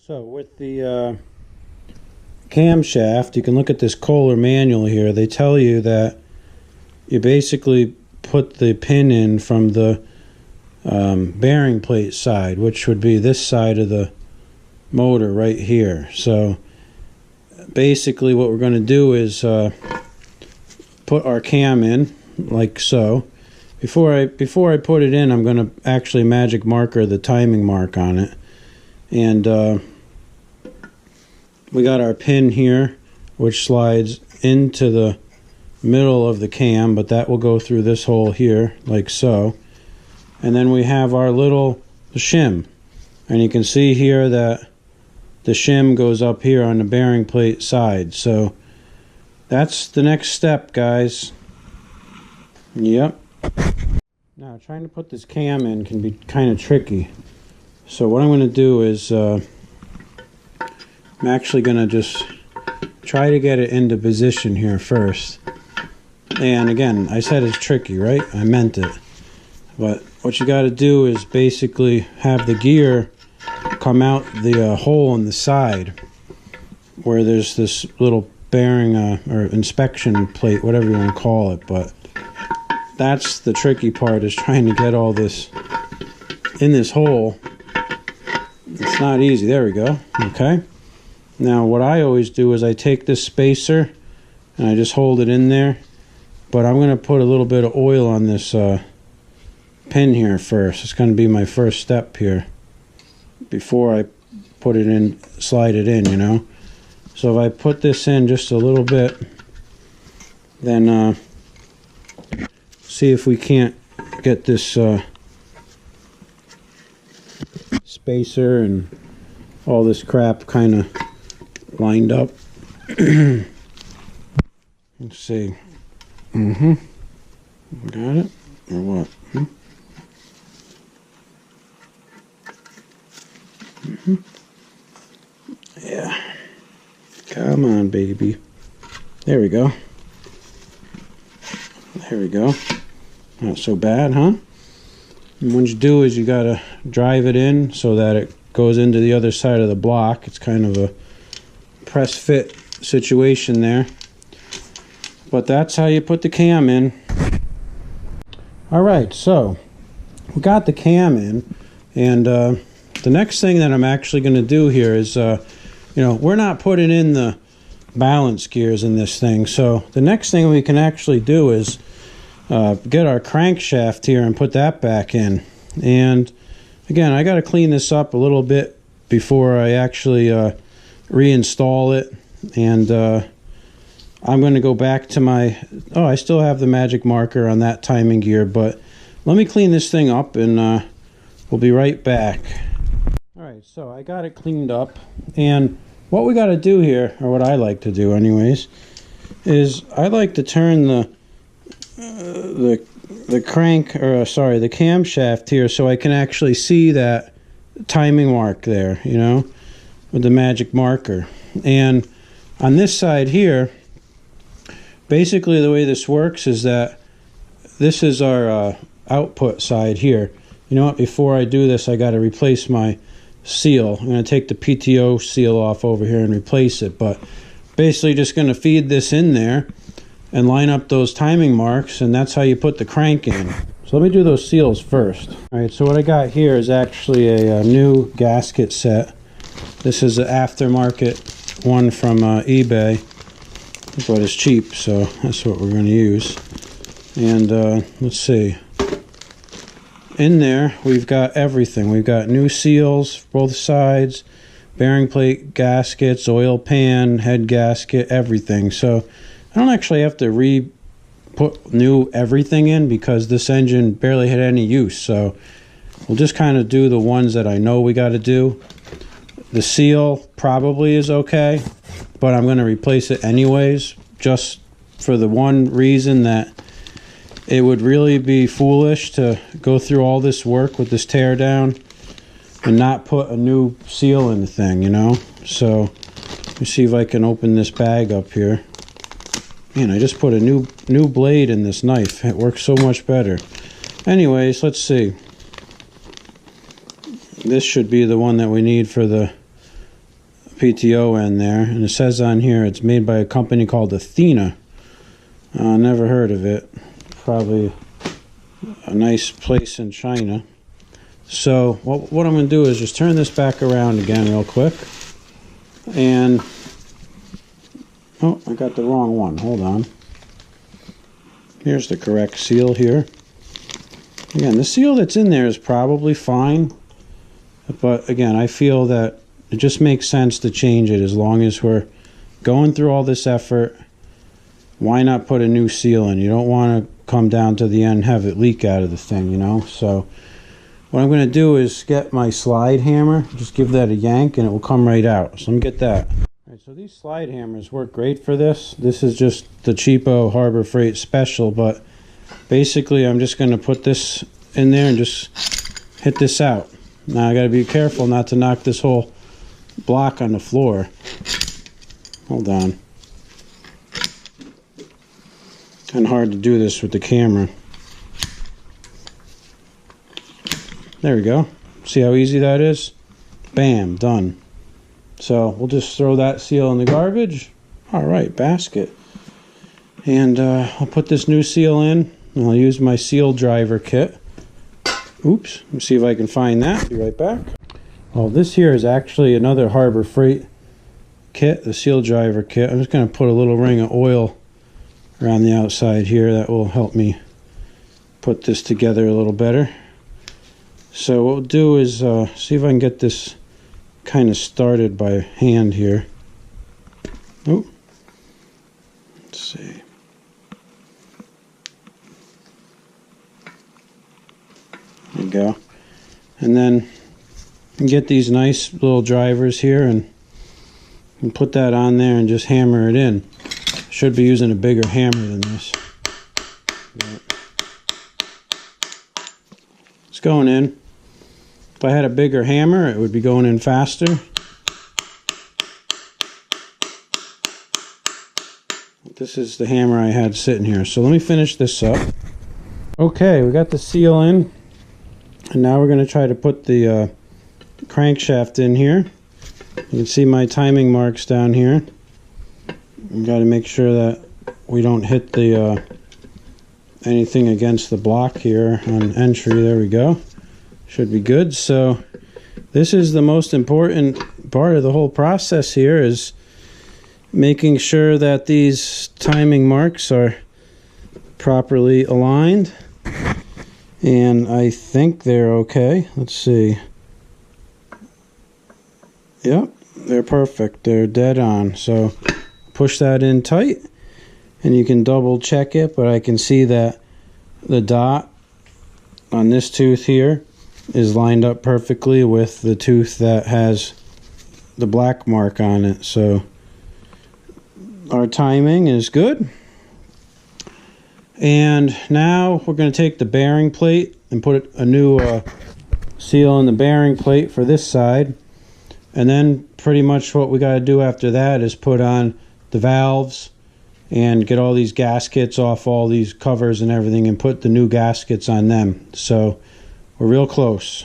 So with the camshaft, you can look at this Kohler manual here. They tell you that you basically put the pin in from the bearing plate side, which would be this side of the motor right here. So basically what we're going to do is put our cam in like so. Before I put it in, I'm going to actually magic marker the timing mark on it. And we got our pin here, which slides into the middle of the cam, but that will go through this hole here, like so. And then we have our little shim. And you can see here that the shim goes up here on the bearing plate side. So that's the next step, guys. Yep. Now, trying to put this cam in can be kind of tricky. So what I'm going to do is I'm actually going to just try to get it into position here first. And again, I said it's tricky, right? I meant it. But what you got to do is basically have the gear come out the hole in the side where there's this little bearing or inspection plate, whatever you want to call it. But that's the tricky part, is trying to get all this in this hole. It's not easy. There we go. Okay. Now what I always do is I take this spacer and I just hold it in there. But I'm going to put a little bit of oil on this pin here first. It's going to be my first step here before I put it in, slide it in, you know. So if I put this in just a little bit, then see if we can't get this spacer and all this crap kind of lined up. Let's see. Got it? Or what? Yeah. Come on, baby. There we go. There we go. Not so bad, huh? And what you do is you gotta drive it in so that it goes into the other side of the block. It's kind of a press fit situation there. But that's how you put the cam in. Alright, so we got the cam in, and the next thing that I'm actually going to do here is, you know, we're not putting in the balance gears in this thing. So the next thing we can actually do is get our crankshaft here and put that back in. And again, I got to clean this up a little bit before I actually reinstall it. And I'm going to go back to my, I still have the magic marker on that timing gear, but let me clean this thing up and we'll be right back. Alright, so I got it cleaned up, and what we got to do here, or what I like to do anyways, is I like to turn the camshaft here so I can actually see that timing mark there, you know, with the magic marker. And on this side here, basically the way this works is that this is our output side here. You know what, before I do this, I got to replace my seal. I'm going to take the Pto seal off over here and replace it, but basically just going to feed this in there and line up those timing marks, and that's how you put the crank in. So let me do those seals first. Alright, so what I got here is actually a new gasket set. This is an aftermarket one from eBay, but it's cheap, so that's what we're going to use. And let's see. In there, we've got everything. We've got new seals, both sides, bearing plate gaskets, oil pan, head gasket, everything. So I don't actually have to put new everything in because this engine barely had any use. So we'll just kind of do the ones that I know we got to do. The seal probably is okay, but I'm going to replace it anyways, just for the one reason that it would really be foolish to go through all this work with this teardown and not put a new seal in the thing, you know? So let me see if I can open this bag up here. Man, I just put a new blade in this knife. It works so much better. Anyways, let's see. This should be the one that we need for the PTO end there, and it says on here it's made by a company called Athena. Never heard of it. Probably a nice place in China. So what I'm going to do is just turn this back around again real quick. And oh, I got the wrong one. Hold on. Here's the correct seal here. Again, the seal that's in there is probably fine, but again, I feel that it just makes sense to change it. As long as we're going through all this effort, why not put a new seal in? You don't want to come down to the end and have it leak out of the thing, you know? So what I'm going to do is get my slide hammer, just give that a yank and it will come right out. So let me get that. All right, so these slide hammers work great for this. This is just the cheapo Harbor Freight special, but basically I'm just going to put this in there and just hit this out. Now I got to be careful not to knock this whole block on the floor. Hold on. Kind of hard to do this with the camera. There we go. See how easy that is? Bam, done. So we'll just throw that seal in the garbage. All right, basket. And I'll put this new seal in. And I'll use my seal driver kit. Oops, let me see if I can find that. Be right back. Well, this here is actually another Harbor Freight kit, the seal driver kit. I'm just going to put a little ring of oil around the outside here. That will help me put this together a little better. So what we'll do is see if I can get this kind of started by hand here. Oh, let's see. There you go. And then get these nice little drivers here and put that on there and just hammer it in. Should be using a bigger hammer than this. It's going in. If I had a bigger hammer, it would be going in faster. This is the hammer I had sitting here. So let me finish this up. Okay, we got the seal in. And now we're going to try to put the crankshaft in here. You can see my timing marks down here. We've got to make sure that we don't hit the anything against the block here on entry. There we go. Should be good. So this is the most important part of the whole process here, is making sure that these timing marks are properly aligned. And I think they're okay. Let's see. Yep, they're perfect. They're dead on. So push that in tight and you can double check it, but I can see that the dot on this tooth here is lined up perfectly with the tooth that has the black mark on it. So our timing is good. And now we're going to take the bearing plate and put a new seal in the bearing plate for this side. And then pretty much what we got to do after that is put on the valves and get all these gaskets off all these covers and everything and put the new gaskets on them. So we're real close.